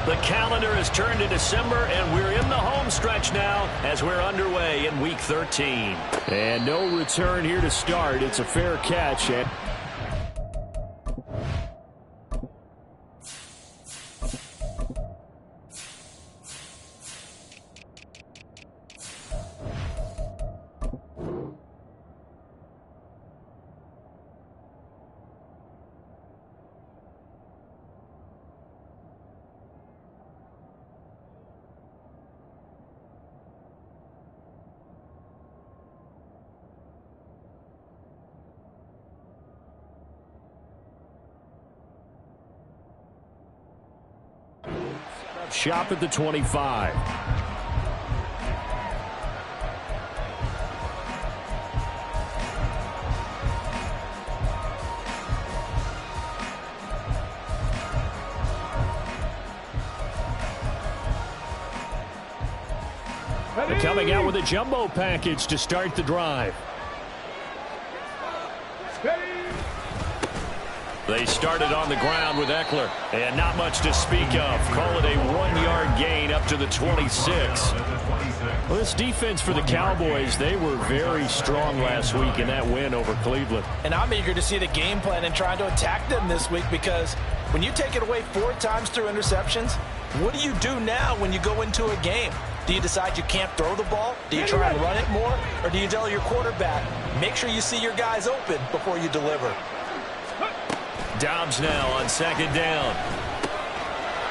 The calendar has turned to December, and we're in the home stretch now as we're underway in Week 13. And no return here to start. It's a fair catch. Shop at the 25. They're coming out with a jumbo package to start the drive. They started on the ground with Eckler, and not much to speak of. Call it a 1-yard gain up to the 26. Well, this defense for the Cowboys, they were very strong last week in that win over Cleveland. And I'm eager to see the game plan and trying to attack them this week, because when you take it away 4 times through interceptions, what do you do now when you go into a game? Do you decide you can't throw the ball? Do you try and run it more? Or do you tell your quarterback, make sure you see your guys open before you deliver? Dobbs now on second down.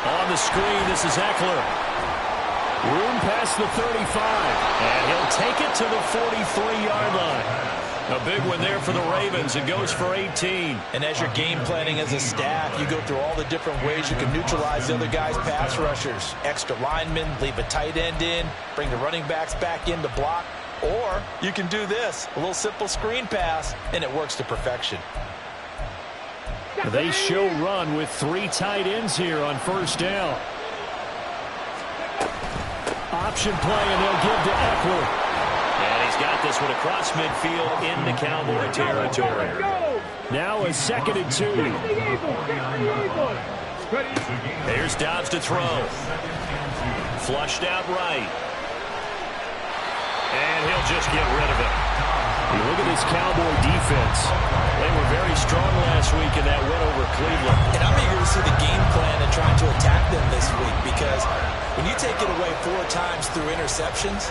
On the screen, this is Eckler. Room past the 35. And he'll take it to the 43-yard line. A big one there for the Ravens. It goes for 18. And as you're game planning as a staff, you go through all the different ways you can neutralize the other guy's pass rushers. Extra linemen, leave a tight end in, bring the running backs back in to block. Or you can do this, a little simple screen pass, and it works to perfection. They show run with 3 tight ends here on first down. Option play, and they'll give to Eckler. And he's got this one across midfield into Cowboy territory. Now a 2nd and 2. Here's Dobbs to throw. Flushed out right. And he'll just get rid of it. Look at this Cowboy defense. They were very strong last week in that win over Cleveland. And I'm eager to see the game plan and trying to attack them this week, because when you take it away 4 times through interceptions,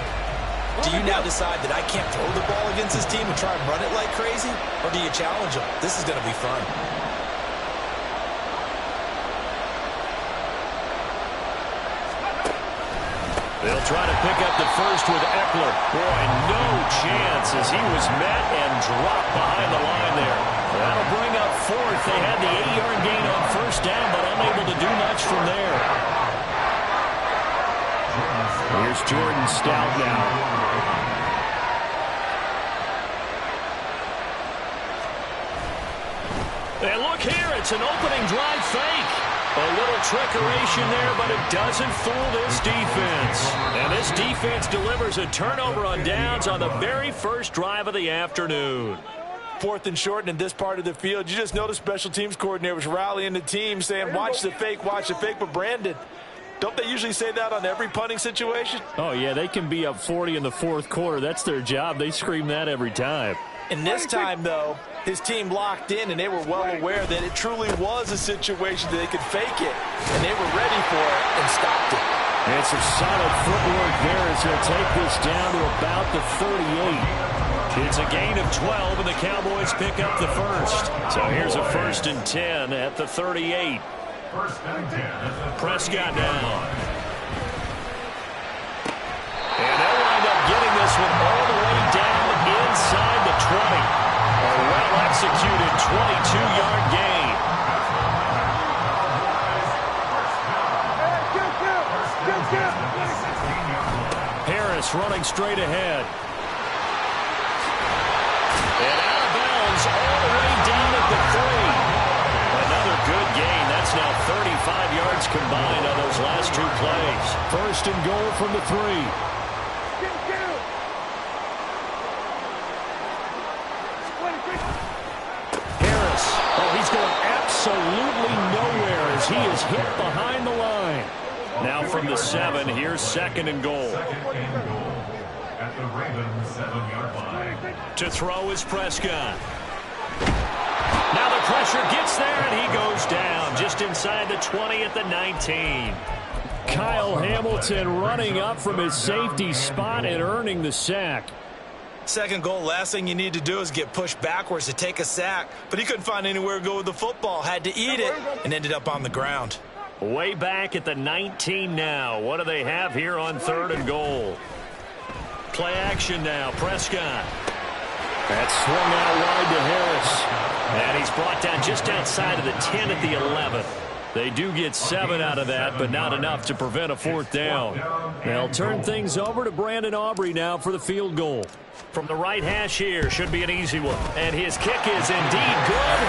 do you now decide that I can't throw the ball against this team and try and run it like crazy? Or do you challenge them? This is going to be fun. They'll try to pick up the first with Eckler. Boy, no chance as he was met and dropped behind the line there. That'll bring up 4th. They had the 80-yard gain on first down, but unable to do much from there. Here's Jordan Stout now. And look here, it's an opening drive fake. A little trickeration there, but it doesn't fool this defense. And this defense delivers a turnover on downs on the very first drive of the afternoon. 4th and short, and in this part of the field, you just noticed special teams coordinator was rallying the team, saying, watch the fake, but Brandon, don't they usually say that on every punting situation? Oh, yeah, they can be up 40 in the 4th quarter. That's their job. They scream that every time. And this time, though, his team locked in, and they were well aware that it truly was a situation that they could fake it, and they were ready for it and stopped it. And some solid footwork there as he'll take this down to about the 38. It's a gain of 12, and the Cowboys pick up the first. So here's a 1st and 10 at the 38. Prescott now. And they'll wind up getting this one all the way down inside the 20. A well-executed 22-yard gain. Harris running straight ahead. And out of bounds all the way down at the 3. Another good gain. That's now 35 yards combined on those last 2 plays. 1st and goal from the 3. He's going absolutely nowhere as he is hit behind the line. Now from the 7, here's 2nd and goal. At the Ravens 7-yard line. To throw is Prescott. Now the pressure gets there, and he goes down just inside the 20 at the 19. Kyle Hamilton running up from his safety spot and earning the sack. 2nd goal, last thing you need to do is get pushed backwards to take a sack. But he couldn't find anywhere to go with the football. Had to eat it and ended up on the ground. Way back at the 19 now. What do they have here on 3rd and goal? Play action now. Prescott. That's swung out wide to Harris. And he's brought down just outside of the 10 at the 11. They do get 7 out of that, but not enough to prevent a 4th down. They'll turn things over to Brandon Aubrey now for the field goal. From the right hash here, should be an easy one. And his kick is indeed good.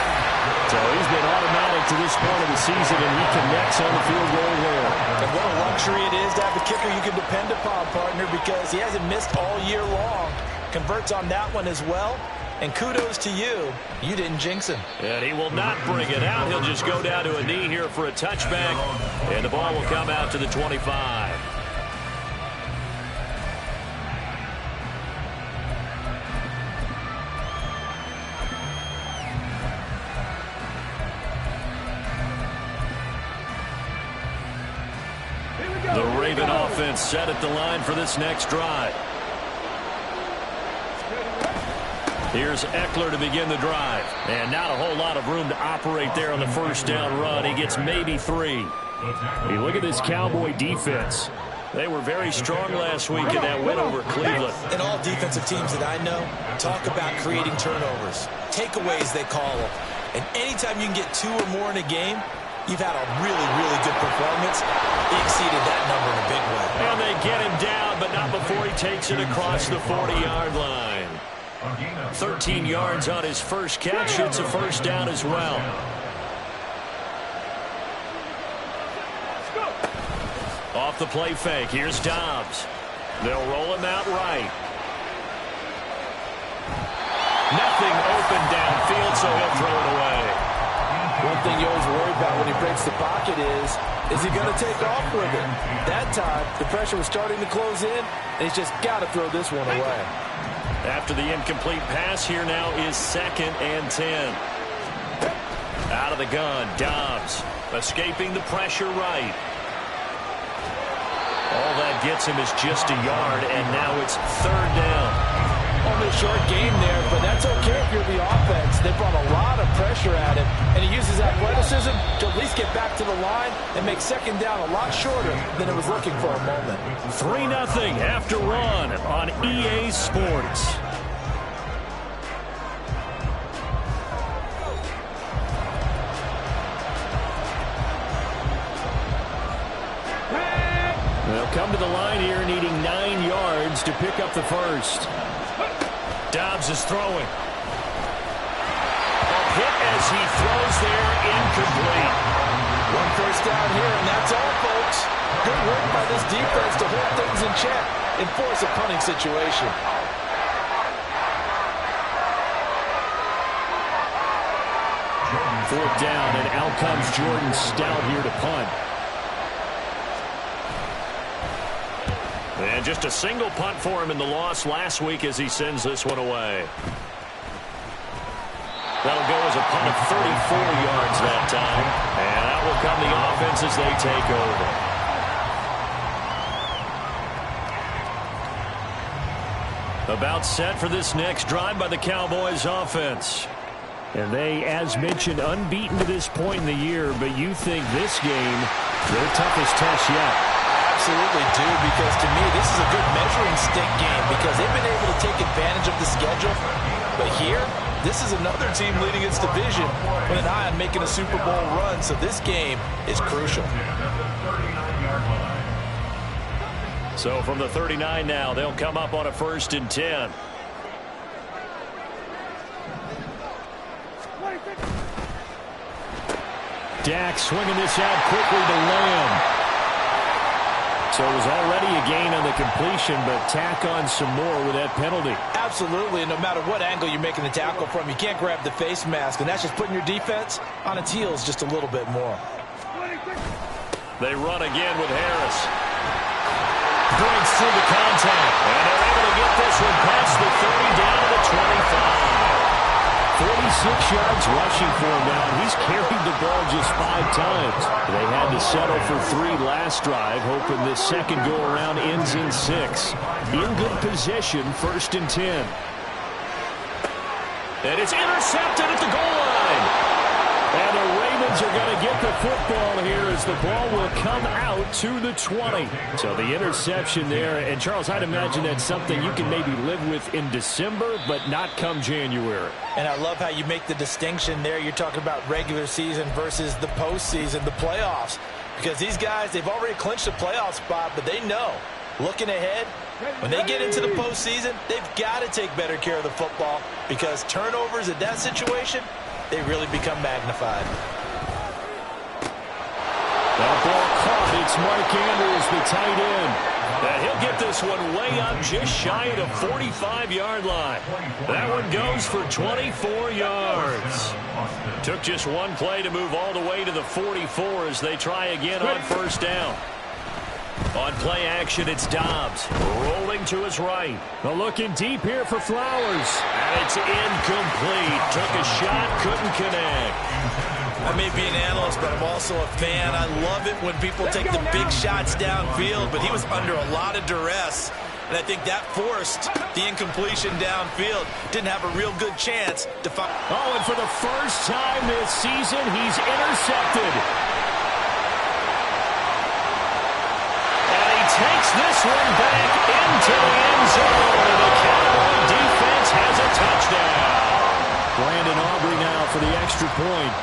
So he's been automatic to this point of the season, and he connects on the field goal there. And what a luxury it is to have a kicker you can depend upon, partner, because he hasn't missed all year long. Converts on that one as well. And kudos to you. You didn't jinx him. And he will not bring it out. He'll just go down to a knee here for a touchback. And the ball will come out to the 25. The Raven offense set at the line for this next drive. Here's Eckler to begin the drive. And not a whole lot of room to operate there on the 1st down run. He gets maybe 3. Hey, look at this Cowboy defense. They were very strong last week in that win over Cleveland. And all defensive teams that I know talk about creating turnovers. Takeaways, they call them. And anytime you can get 2 or more in a game, you've had a really, really good performance. He exceeded that number in a big way. And they get him down, but not before he takes it across the 40-yard line. 13 yards on his first catch. It's a 1st down as well. Off the play fake. Here's Dobbs. They'll roll him out right. Nothing open downfield, so he'll throw it away. One thing you always worry about when he breaks the pocket is he going to take off with it? That time, the pressure was starting to close in, and he's just got to throw this one away. After the incomplete pass, here now is 2nd and 10. Out of the gun, Dobbs escaping the pressure right. All that gets him is just a yard, and now it's 3rd down. Only a short game there, but that's okay if you're the offense. They brought a lot of pressure at him, and he uses athleticism to at least get back to the line and make 2nd down a lot shorter than it was looking for a moment. 3-0 after run on EA Sports. They'll come to the line here needing 9 yards to pick up the 1st. Dobbs is throwing. A hit as he throws there, incomplete. 1 1st down here, and that's all, folks. Good work by this defense to hold things in check and force a punting situation. Fourth down, and out comes Jordan Stout here to punt. And just a single punt for him in the loss last week as he sends this one away. That'll go as a punt of 34 yards that time. And out will come the offense as they take over. About set for this next drive by the Cowboys offense. And they, as mentioned, unbeaten to this point in the year, but you think this game, their toughest test yet. Absolutely do, because to me, this is a good measuring stick game because they've been able to take advantage of the schedule. But here, this is another team leading its division with an eye on making a Super Bowl run, so this game is crucial. So from the 39 now, they'll come up on a 1st and 10. Dak swinging this out quickly to Lamb. So it was already a gain on the completion, but tack on some more with that penalty. Absolutely, and no matter what angle you're making the tackle from, you can't grab the face mask, and that's just putting your defense on its heels just a little bit more. They run again with Harris. Breaks through the contact. And they're able to get this one past the 30 down to the 25. 46 yards rushing for him now. He's carried the ball just 5 times. They had to settle for 3 last drive, hoping this second go-around ends in 6. In good position, 1st and 10. And it's intercepted at the goal line. And the Ravens are going to get the football here as the ball will come out to the 20. So the interception there. And, Charles, I'd imagine that's something you can maybe live with in December, but not come January. And I love how you make the distinction there. You're talking about regular season versus the postseason, the playoffs. Because these guys, they've already clinched a playoff spot, but they know, looking ahead, when they get into the postseason, they've got to take better care of the football because turnovers in that situation, they really become magnified. That ball caught. It's Mark Andrews, the tight end. And he'll get this one way up just shy of the 45-yard line. That one goes for 24 yards. Took just one play to move all the way to the 44 as they try again on 1st down. On play action, it's Dobbs. Rolling to his right. Well, looking deep here for Flowers. And it's incomplete. Took a shot, couldn't connect. I may be an analyst, but I'm also a fan. I love it when people take the big shots downfield, but he was under a lot of duress. And I think that forced the incompletion downfield. Didn't have a real good chance to find. Oh, and for the first time this season, he's intercepted. Takes this one back into the end zone, and the Cowboy defense has a touchdown. Brandon Aubrey now for the extra point.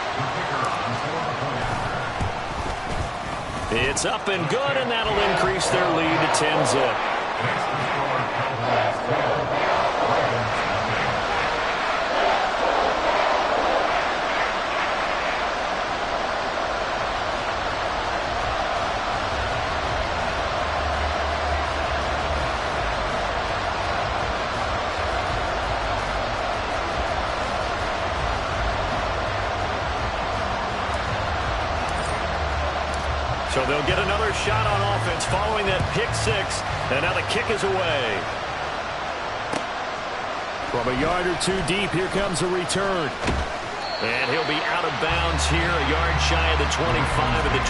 It's up and good, and that'll increase their lead to 10-zip. So they'll get another shot on offense following that pick 6. And now the kick is away. From a yard or 2 deep, here comes a return. And he'll be out of bounds here, a yard shy of the 25 of the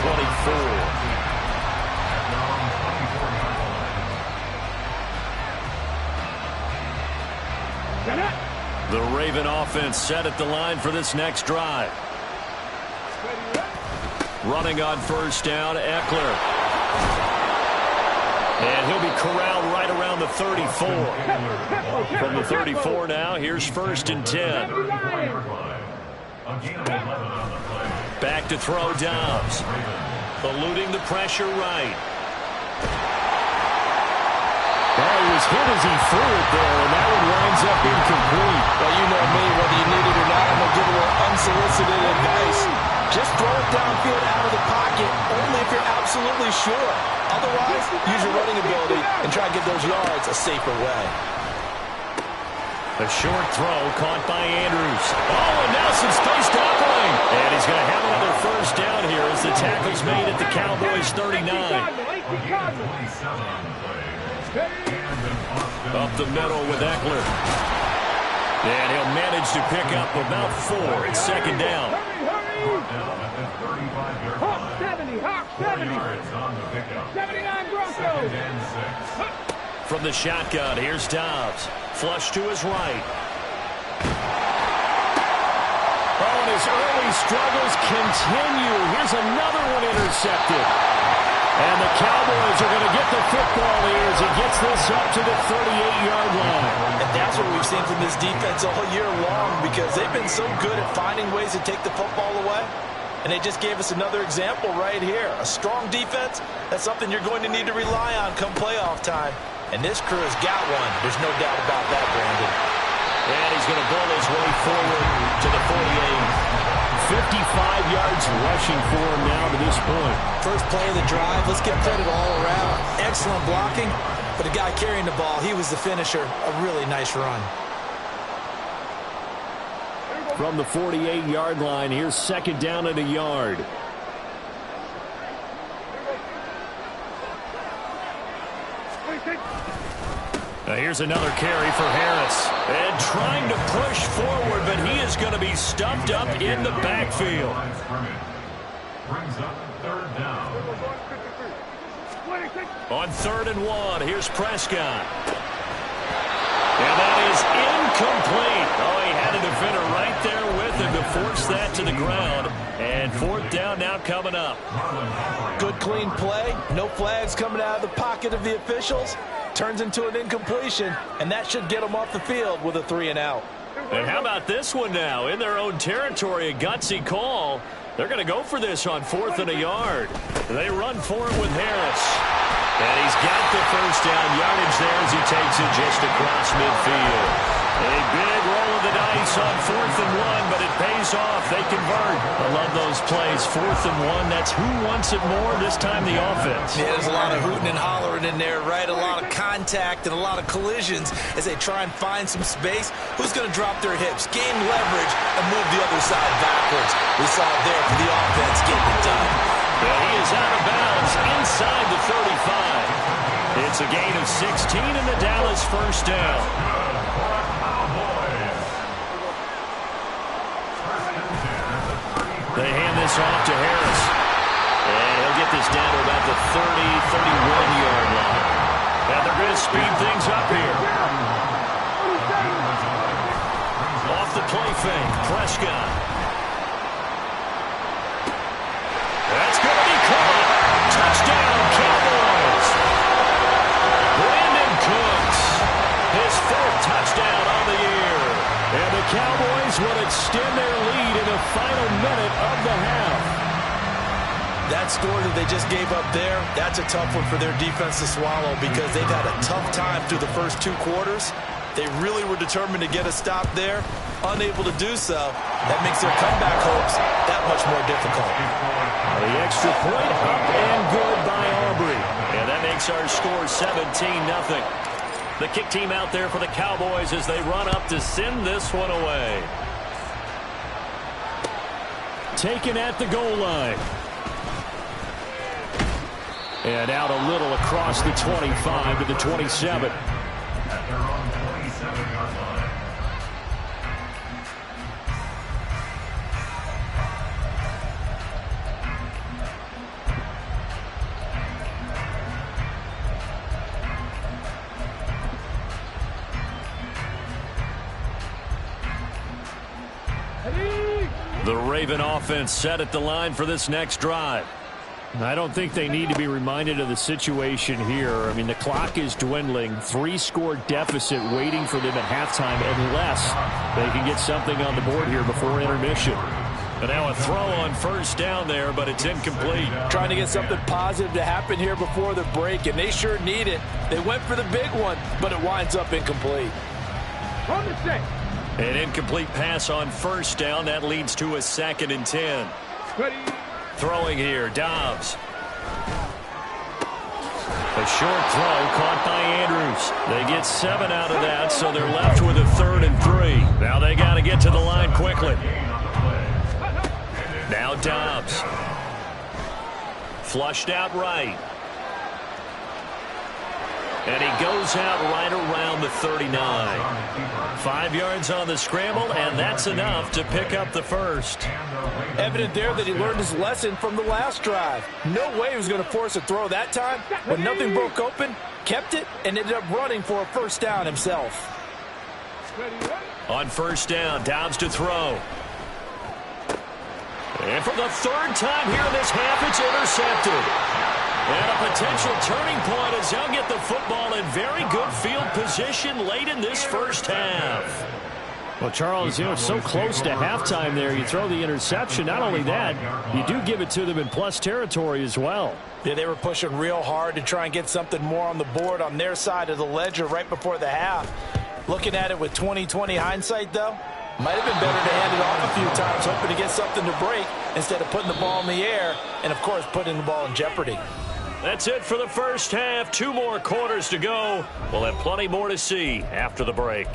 24. The Raven offense set at the line for this next drive. Running on 1st down, Eckler. And he'll be corralled right around the 34. From the 34 now, here's 1st and 10. Back to throw Dobbs. Eluding the pressure right. Well, he was hit as he threw it there, and that one winds up incomplete. Well, you know me, whether you need it or not, I'm going to give a little unsolicited advice. Just throw it downfield out of the pocket, only if you're absolutely sure. Otherwise, use your running ability and try to get those yards a safer way. A short throw caught by Andrews. Oh, and now some space to operate. And he's going to have another 1st down here as the tackle's made at the Cowboys' 39. Up the middle with Eckler. And he'll manage to pick up about 4. It's 2nd down. Hawk 70, Hawk 70. 79 Broncos. From the shotgun, here's Dobbs. Flush to his right. Oh, and his early struggles continue. Here's another one intercepted. And the Cowboys are going to get the football here as he gets this up to the 38-yard line. And that's what we've seen from this defense all year long because they've been so good at finding ways to take the football away. And they just gave us another example right here. A strong defense, that's something you're going to need to rely on come playoff time. And this crew has got one. There's no doubt about that, Brandon. And he's going to bull his way forward to the 48. 55 yards rushing for him now to this point. First play of the drive. Let's give credit all around. Excellent blocking. But the guy carrying the ball, he was the finisher. A really nice run. From the 48-yard line, here's 2nd down at a yard. Now here's another carry for Harris. And trying to push forward, but he is going to be stumped up in the backfield. Brings up third down. On 3rd and 1, here's Prescott. And that is incomplete. Oh, he had a defender right there with him to force that to the ground. And 4th down now coming up. Good clean play. No flags coming out of the pocket of the officials. Turns into an incompletion, and that should get them off the field with a 3-and-out. And how about this one now? In their own territory, a gutsy call. They're going to go for this on 4th and a yard. They run for it with Harris. And he's got the first down yardage there as he takes it just across midfield. A big roll of the dice on 4th and 1, but it pays off. They convert. I love those plays. 4th and 1, that's who wants it more, this time the offense. Yeah, there's a lot of hooting and hollering in there, right? A lot of contact and a lot of collisions as they try and find some space. Who's going to drop their hips, gain leverage, and move the other side backwards? We saw it there for the offense getting it done. Well, he is out of bounds inside the 35. It's a gain of 16 in the Dallas first down. They hand this off to Harris. And he'll get this down to about the 31-yard line. And they're going to speed things up here. Off the play fake, Prescott. That's going to be caught. Touchdown, Cowboys. Brandon Cooks, his 4th touchdown on the year. And the Cowboys will extend their lead in the final minute of the half. That score that they just gave up there, that's a tough one for their defense to swallow because they've had a tough time through the first 2 quarters. They really were determined to get a stop there. Unable to do so, that makes their comeback hopes that much more difficult. The extra point up and good by Aubrey. And that makes our score 17-0. The kick team out there for the Cowboys as they run up to send this one away. Taken at the goal line. And out a little across the 25 to the 27. At their own 27-yard line. The Raven offense set at the line for this next drive. I don't think they need to be reminded of the situation here. I mean, the clock is dwindling. 3-score deficit waiting for them at halftime unless they can get something on the board here before intermission. And now a throw on first down there, but it's incomplete. Trying to get something positive to happen here before the break, and they sure need it. They went for the big one, but it winds up incomplete. On the set. An incomplete pass on first down. That leads to a 2nd and 10. Ready. Throwing here, Dobbs. A short throw caught by Andrews. They get 7 out of that, so they're left with a 3rd and 3. Now they got to get to the line quickly. Now Dobbs. Flushed out right. And he goes out right around the 39. 5 yards on the scramble, and that's enough to pick up the first. Evident there that he learned his lesson from the last drive. No way he was going to force a throw that time. When nothing broke open, kept it, and ended up running for a first down himself. On first down, Dobbs to throw. And for the 3rd time here in this half, it's intercepted. And a potential turning point as they'll get the football in very good field position late in this first half. Well, Charles, you know, it's so close to halftime there. You throw the interception. Not only that, you do give it to them in plus territory as well. Yeah, they were pushing real hard to try and get something more on the board on their side of the ledger right before the half. Looking at it with 20/20 hindsight, though, might have been better to hand it off a few times, hoping to get something to break instead of putting the ball in the air and, of course, putting the ball in jeopardy. That's it for the first half. 2 more quarters to go. We'll have plenty more to see after the break.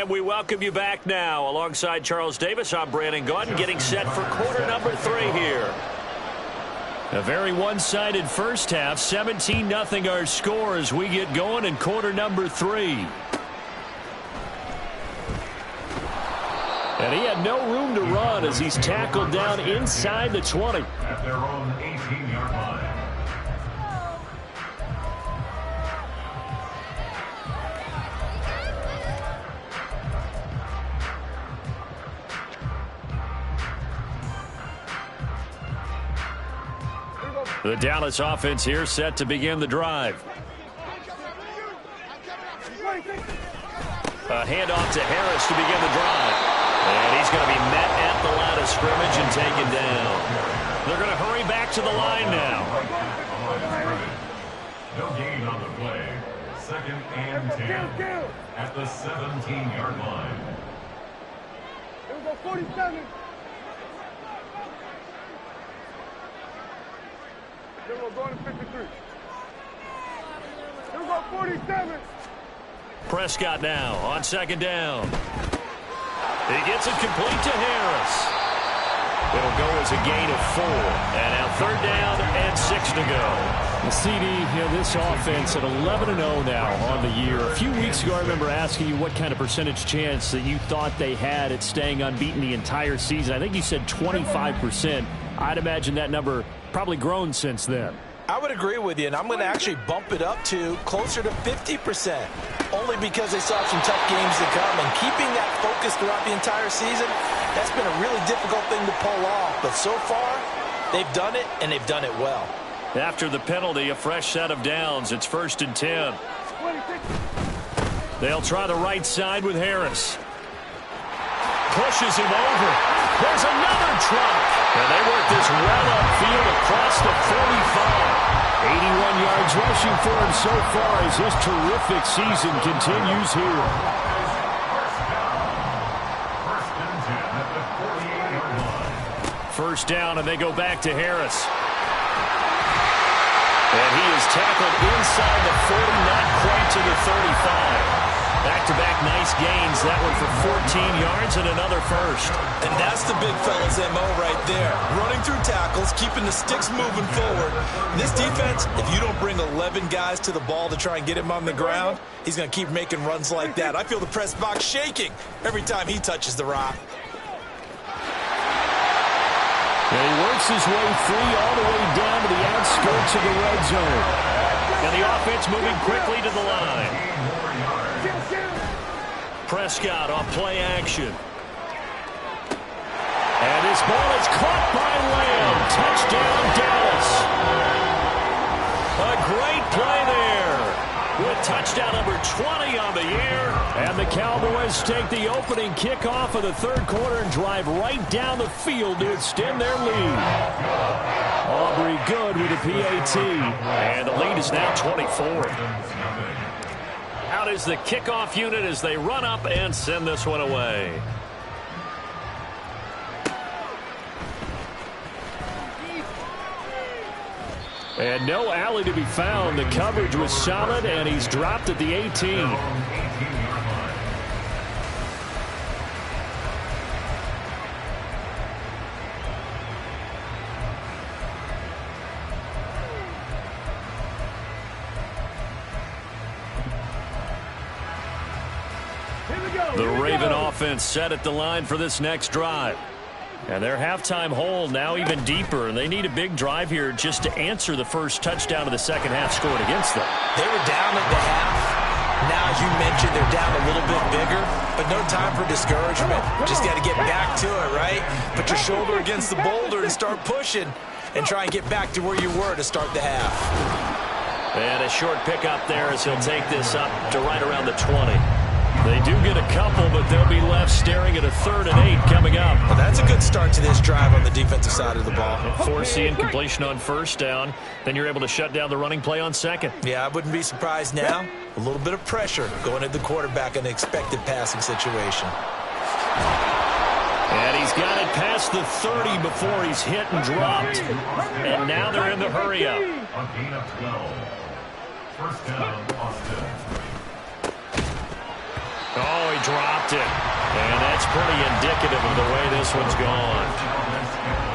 And we welcome you back now. Alongside Charles Davis, I'm Brandon Gaudin, getting set for quarter number 3 here. A very one-sided first half. 17-0 our score as we get going in quarter number 3. And he had no room to run as he's tackled down inside the 20. At their own 18-yard line. The Dallas offense here set to begin the drive. A handoff to Harris to begin the drive. And he's going to be met at the line of scrimmage and taken down. They're going to hurry back to the line now. No gain on the play. 2nd and 10 at the 17-yard line. Here we go, 47. Here we go, going to 53. Here we go, 47. Prescott now on 2nd down. He gets it complete to Harris. It'll go as a gain of 4. And now 3rd down and 6 to go. The CD, this offense at 11-0 now on the year. A few weeks ago, I remember asking you what kind of percentage chance that you thought they had at staying unbeaten the entire season. I think you said 25%. I'd imagine that number probably grown since then. I would agree with you, and I'm going to actually bump it up to closer to 50%, only because they saw some tough games to come, and keeping that focus throughout the entire season, that's been a really difficult thing to pull off. But so far, they've done it, and they've done it well. After the penalty, a fresh set of downs. It's 1st and 10. They'll try the right side with Harris. Pushes him over. There's another truck. And they work this well upfield across the 45. 81 yards rushing for him so far as his terrific season continues here. First down, and they go back to Harris. And he is tackled inside the 40, not quite to the 35. Back-to-back nice gains. That one for 14 yards and another first. And that's the big fella's MO right there. Running through tackles, keeping the sticks moving forward. This defense, if you don't bring 11 guys to the ball to try and get him on the ground, he's going to keep making runs like that. I feel the press box shaking every time he touches the rock. And he works his way free all the way down to the outskirts of the red zone. And the offense moving quickly to the line. Prescott on play action. And his ball is caught by Lamb. Touchdown, Dallas. A great play there. With touchdown number 20 on the year. And the Cowboys take the opening kickoff of the 3rd quarter and drive right down the field to extend their lead. Aubrey good with a PAT. And the lead is now 24. Out is the kickoff unit as they run up and send this one away. And no alley to be found. The coverage was solid, and he's dropped at the 18. The Raven offense set at the line for this next drive. And their halftime hole now even deeper, and they need a big drive here just to answer the first touchdown of the second half scored against them. They were down at the half. Now, as you mentioned, they're down a little bit bigger, but no time for discouragement. Just got to get back to it, right? Put your shoulder against the boulder and start pushing and try and get back to where you were to start the half. And a short pickup there as he'll take this up to right around the 20. They do get a couple, but they'll be left staring at a 3rd and 8 coming up. Well, that's a good start to this drive on the defensive side of the ball. Force the incompletion on 1st down. Then you're able to shut down the running play on 2nd. Yeah, I wouldn't be surprised now. A little bit of pressure going at the quarterback in an expected passing situation. And he's got it past the 30 before he's hit and dropped. And now they're in the hurry-up. A gain of 12. First down, Austin. Oh, he dropped it. And that's pretty indicative of the way this one's gone.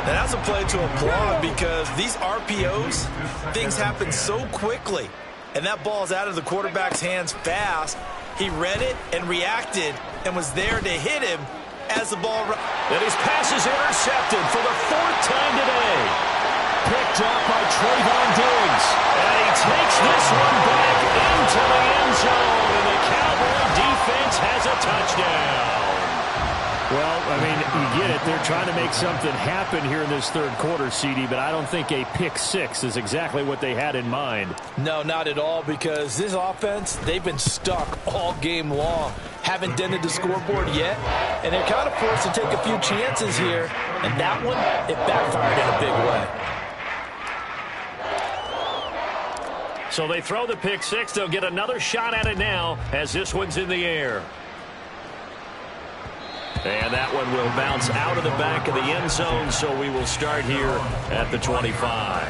And that's a play to applaud because these RPOs, things happen so quickly. And that ball's out of the quarterback's hands fast. He read it and reacted and was there to hit him as the ball... And his pass is intercepted for the 4th time today. Picked up by Trayvon Diggs. And he takes this one back into the end zone. And the Cowboy defense has a touchdown. Well, I mean, you get it. They're trying to make something happen here in this third quarter, CD, but I don't think a pick six is exactly what they had in mind. No, not at all, because this offense, they've been stuck all game long. Haven't dented the scoreboard yet, and they're kind of forced to take a few chances here, and that one, it backfired in a big way. So they throw the pick six. They'll get another shot at it now as this one's in the air. And that one will bounce out of the back of the end zone, so we will start here at the 25.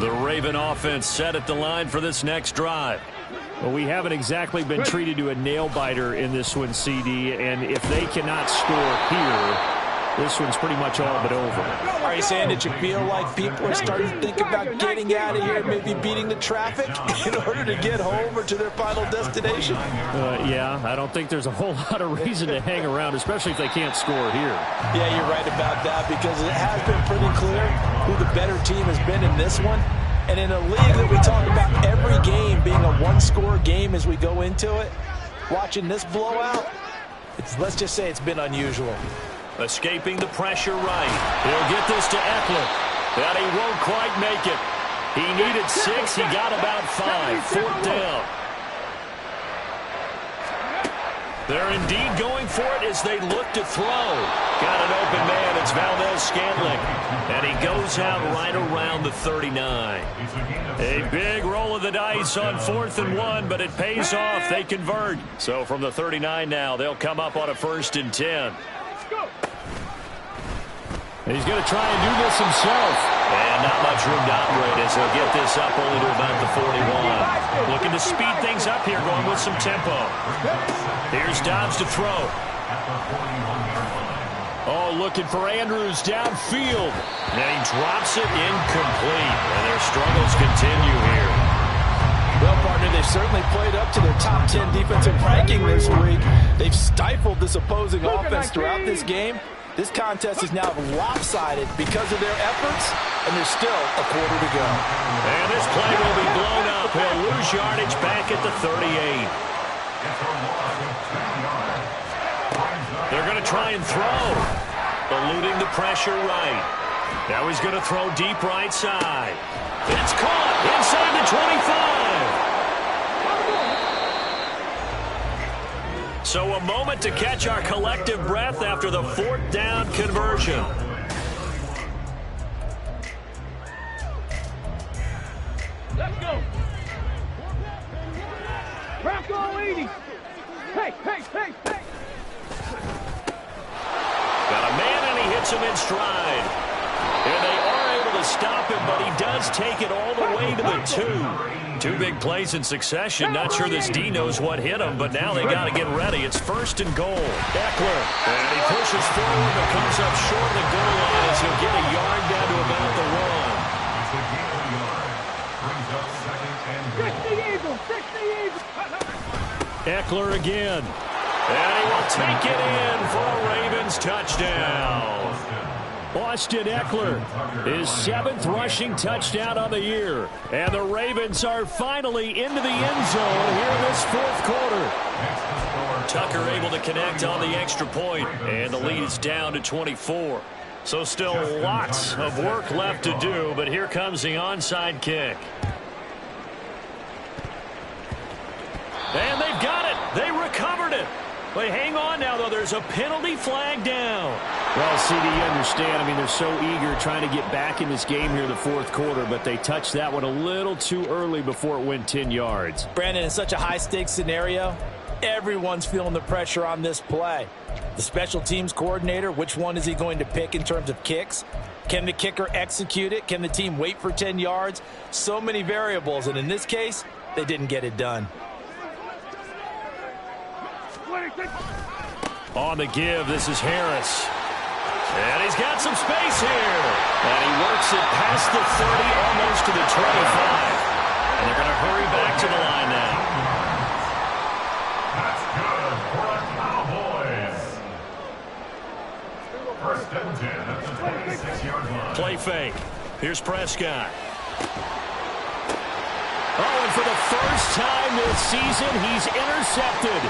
The Raven offense set at the line for this next drive. Well, we haven't exactly been treated to a nail-biter in this one, CD, and if they cannot score here, this one's pretty much all but over. Are you saying that you feel like people are starting to think about getting out of here, maybe beating the traffic in order to get home or to their final destination? Yeah, I don't think there's a whole lot of reason to hang around, especially if they can't score here. Yeah, you're right about that, because it has been pretty clear who the better team has been in this one. And in a league that we talk about every game being a one-score game as we go into it, watching this blowout, let's just say it's been unusual. Escaping the pressure right. He'll get this to Eckler. But he won't quite make it. He needed 6. He got about 5. 4th down. They're indeed going for it as they look to throw. Got an open man. It's Valdez-Scantling. And he goes out right around the 39. A big roll of the dice on 4th and 1, but it pays off. They convert. So from the 39 now, they'll come up on a 1st and 10. He's going to try and do this himself. And not much room to operate as he'll get this up only to about the 41. Looking to speed things up here, going with some tempo. Here's Dobbs to throw. Oh, looking for Andrews downfield. And he drops it incomplete. And their struggles continue here. Well, partner, they've certainly played up to their top 10 defensive ranking this week. They've stifled this opposing offense throughout this game. This contest is now lopsided because of their efforts, and there's still a quarter to go. And this play will be blown up. He'll lose yardage back at the 38. They're going to try and throw. Eluding the pressure right. Now he's going to throw deep right side. It's caught inside the 25. So a moment to catch our collective breath after the 4th down conversion. Let's go. Crack all 80. Hey. Got a man and he hits him in stride. And they are able to stop him, but he does take it all the way to the 2. 2 big plays in succession. Not sure this D knows what hit him, but now they got to get ready. It's 1st and goal. Eckler. And he pushes forward, but comes up short of the goal line as he'll get a yard down to about the 1. Eckler again. And he will take it in for a Ravens touchdown. Austin Eckler, his 7th rushing touchdown on the year. And the Ravens are finally into the end zone here in this 4th quarter. Tucker able to connect on the extra point, and the lead is down to 24. So still lots of work left to do, but here comes the onside kick. And they've got it. They recovered it. They hang on now, though. There's a penalty flag down. Well, CD, you understand. I mean, they're so eager trying to get back in this game here in the 4th quarter, but they touched that one a little too early before it went 10 yards. Brandon, in such a high-stakes scenario, Everyone's feeling the pressure on this play. The special teams coordinator, which one is he going to pick in terms of kicks? Can the kicker execute it? Can the team wait for 10 yards? So many variables, and in this case, they didn't get it done. On the give, this is Harris. And he's got some space here. And he works it past the 30, almost to the 25. And they're going to hurry back to the line now. That's good for the Cowboys. First and 10 at the 26-yard line. Play fake. Here's Prescott. Oh, and for the first time this season, he's intercepted.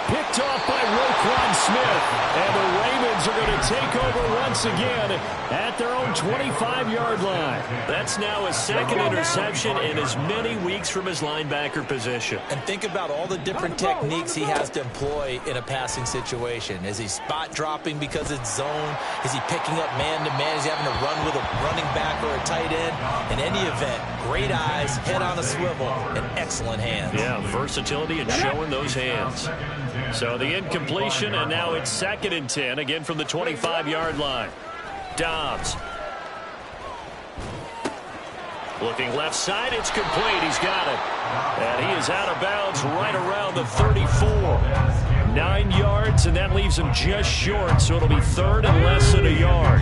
Picked off by Roquan Smith. And the Ravens are going to take over once again at their own 25-yard line. That's now his second interception in as many weeks from his linebacker position. And think about all the different techniques he has to employ in a passing situation. Is he spot dropping because it's zone? Is he picking up man-to-man? Is he having to run with a running back or a tight end? In any event, great eyes, head on a swivel, and excellent hands. Yeah, versatility and showing those hands. So the incompletion, and now it's 2nd and 10, again from the 25-yard line. Dobbs. Looking left side, it's complete. He's got it. And he is out of bounds right around the 34. 9 yards, and that leaves him just short, so it'll be 3rd and less than a yard.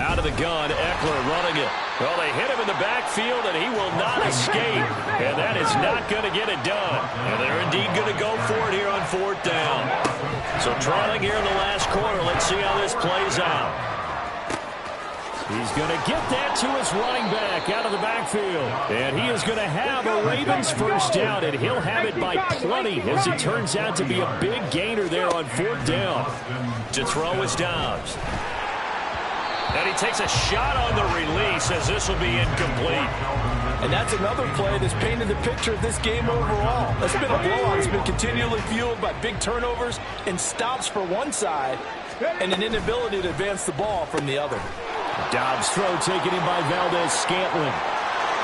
Out of the gun, Eckler running it. Well, they hit him in the backfield, and he will not escape. And that is not going to get it done. And they're indeed going to go for it here on 4th down. So trailing here in the last quarter. Let's see how this plays out. He's going to get that to his running back out of the backfield. And he is going to have a Ravens first down, and he'll have it by plenty, as it turns out to be a big gainer there on 4th down. To throw is Dobbs. And he takes a shot on the release, as this will be incomplete. And that's another play that's painted the picture of this game overall. It's been a blowout. It's been continually fueled by big turnovers and stops for one side and an inability to advance the ball from the other. Dobbs' throw taken in by Valdez-Scantling.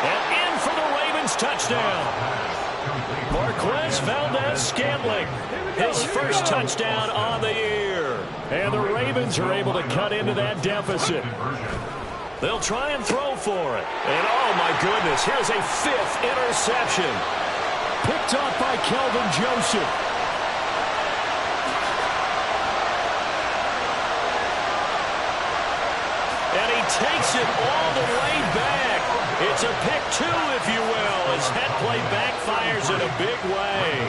And in for the Ravens touchdown. Marquez Valdez-Scantling, his first touchdown on the year. And the Ravens are able to cut into that deficit. They'll try and throw for it. And oh my goodness, here's a 5th interception. Picked off by Kelvin Joseph. And he takes it all the way back. It's a pick 2, if you will, as that play backfires in a big way.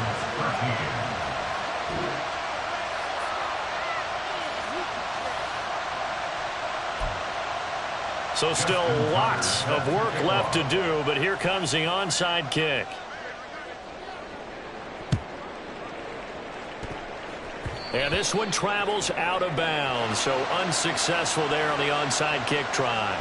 So still lots of work left to do, but here comes the onside kick. And this one travels out of bounds, so unsuccessful there on the onside kick try.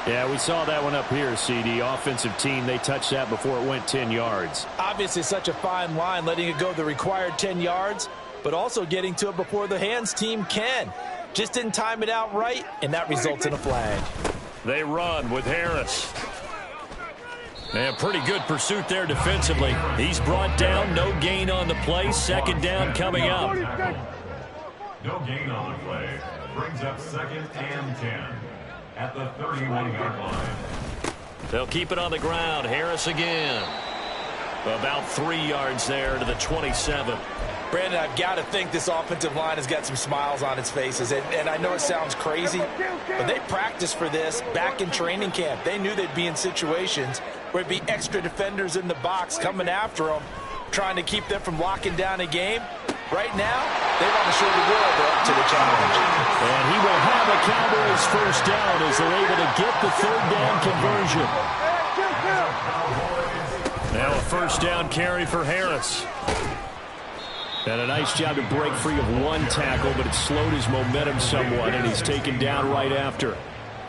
Yeah, we saw that one up here, CD. Offensive team, they touched that before it went 10 yards. Obviously such a fine line, letting it go the required 10 yards, but also getting to it before the hands team can. Just didn't time it out right, and that results in a flag. They run with Harris. And pretty good pursuit there defensively. He's brought down, no gain on the play. 2nd down coming up. No gain on the play. Brings up 2nd and 10 at the 31-yard line. They'll keep it on the ground. Harris again. About 3 yards there to the 27. Brandon, I've got to think this offensive line has got some smiles on its faces. And I know it sounds crazy, but they practiced for this back in training camp. They knew they'd be in situations where it'd be extra defenders in the box coming after them, trying to keep them from locking down a game. Right now, they want to show the world they're up to the challenge. And he will have a Cowboys first down as they're able to get the 3rd down conversion. Now a first down carry for Harris. And a nice job to break free of one tackle, but it slowed his momentum somewhat, and he's taken down right after.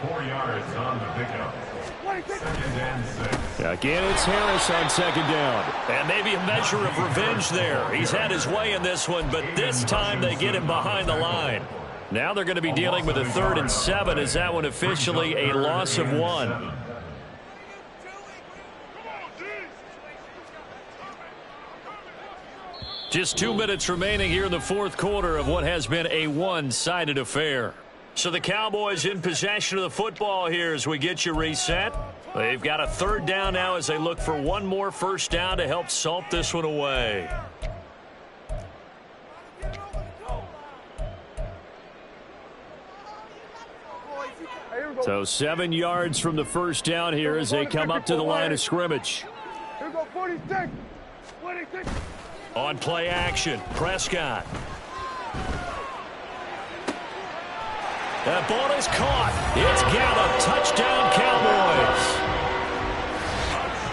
4 yards on the pickup. 2nd and 6. Again, it's Harris on 2nd down. And maybe a measure of revenge there. He's had his way in this one, but this time they get him behind the line. Now they're going to be dealing with a 3rd and 7. Is that one officially a loss of 1? Just 2 minutes remaining here in the fourth quarter of what has been a one-sided affair. So the Cowboys in possession of the football here as we get you reset. They've got a third down now as they look for one more first down to help salt this one away. So 7 yards from the first down here as they come up to the line of scrimmage. Here we go, 46. 46. On play action, Prescott. That ball is caught. It's Gallup. Touchdown, Cowboys.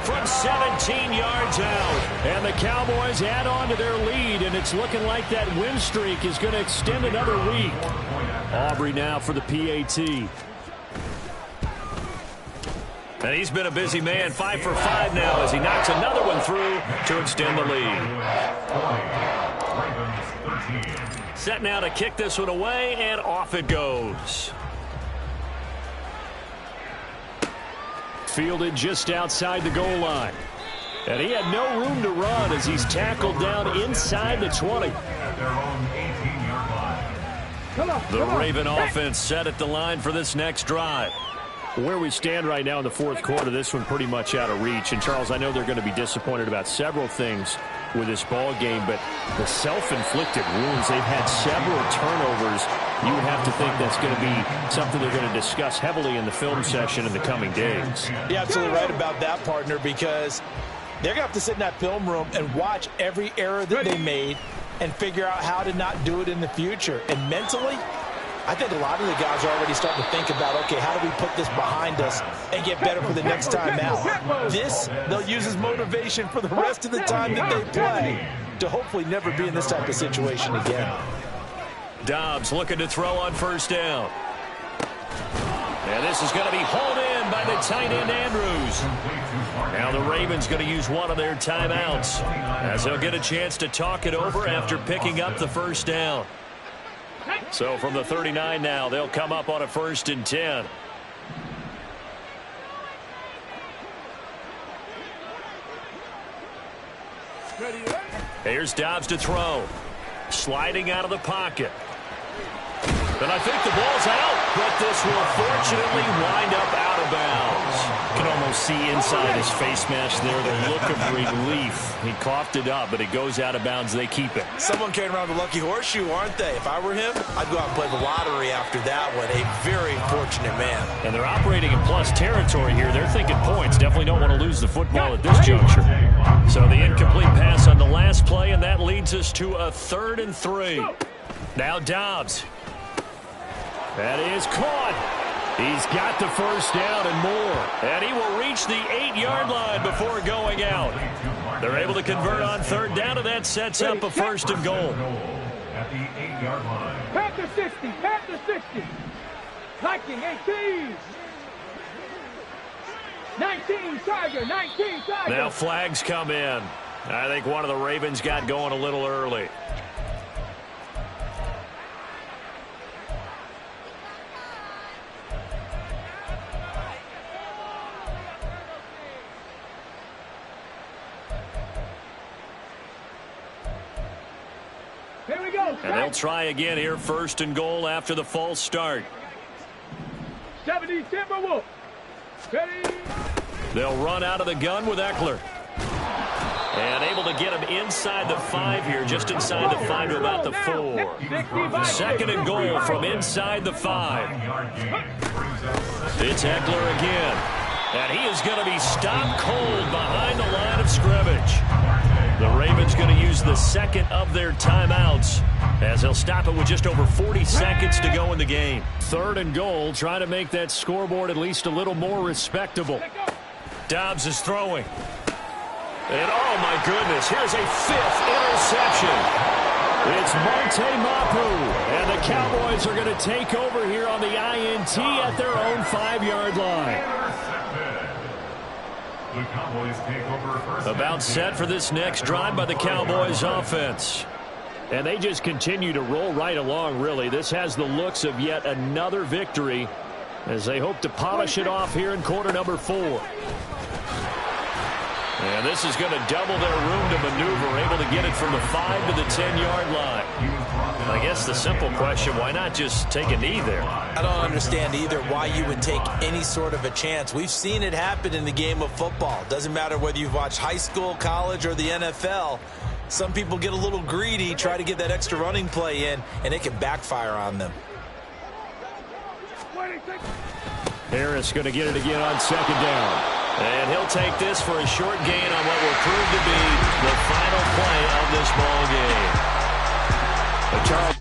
From 17 yards out. And the Cowboys add on to their lead, and it's looking like that win streak is going to extend another week. Aubrey now for the PAT. And he's been a busy man, 5 for 5 now as he knocks another one through to extend the lead. Set now to kick this one away, and off it goes. Fielded just outside the goal line. And he had no room to run as he's tackled down inside the 20. The Raven offense set at the line for this next drive. Where we stand right now in the fourth quarter, this one pretty much out of reach. And, Charles, I know they're going to be disappointed about several things with this ball game, but the self-inflicted wounds, they've had several turnovers. You would have to think that's going to be something they're going to discuss heavily in the film session in the coming days. You're absolutely right about that, partner, because they're going to have to sit in that film room and watch every error that they made and figure out how to not do it in the future. And mentally, I think a lot of the guys are already starting to think about, okay, how do we put this behind us and get better for the next time out? This, they'll use as motivation for the rest of the time that they play to hopefully never be in this type of situation again. Dobbs looking to throw on first down. And this is going to be hauled in by the tight end Andrews. Now the Ravens going to use one of their timeouts as they'll get a chance to talk it over after picking up the first down. So from the 39 now, they'll come up on a 1st and 10. Here's Dobbs to throw. Sliding out of the pocket. And I think the ball's out, but this will fortunately wind up out of bounds. You can almost see inside his face mask there the look of relief. He coughed it up, but it goes out of bounds. They keep it. Someone came around with a lucky horseshoe, aren't they? If I were him, I'd go out and play the lottery after that one. A very fortunate man. And they're operating in plus territory here. They're thinking points. Definitely don't want to lose the football at this juncture. So the incomplete pass on the last play, and that leads us to a 3rd and 3. Now Dobbs. That is caught. He's got the first down and more. And he will reach the 8-yard line before going out. They're able to convert on 3rd down, and that sets up a 1st and goal. At the 8-yard line. Panther 60, Panther 60. Viking 18. 19, Tiger, 19, Tiger. Now flags come in. I think one of the Ravens got going a little early. Here we go. And they'll try again here, 1st and goal after the false start. 70 Timberwolf. Ready. They'll run out of the gun with Eckler. And able to get him inside the 5 here, just inside the 5 to about the 4. 2nd and goal from inside the 5. It's Eckler again. And he is going to be stopped cold behind the line of scrimmage. The Ravens going to use the 2nd of their timeouts as they'll stop it with just over 40 seconds to go in the game. 3rd and goal, trying to make that scoreboard at least a little more respectable. Dobbs is throwing. And oh my goodness, here's a 5th interception. It's Monte Mapu. And the Cowboys are going to take over here on the INT at their own 5-yard line. The Cowboys take over first. About set for this next drive by the Cowboys offense. And they just continue to roll right along, really. This has the looks of yet another victory as they hope to polish it off here in quarter number 4. And this is going to double their room to maneuver, able to get it from the 5 to the 10-yard line. I guess the simple question, why not just take a knee there? I don't understand either why you would take any sort of a chance. We've seen it happen in the game of football. Doesn't matter whether you've watched high school, college, or the NFL. Some people get a little greedy, try to get that extra running play in, and it can backfire on them. Harris going to get it again on second down. And he'll take this for a short gain on what will prove to be the final play of this ball game. Charles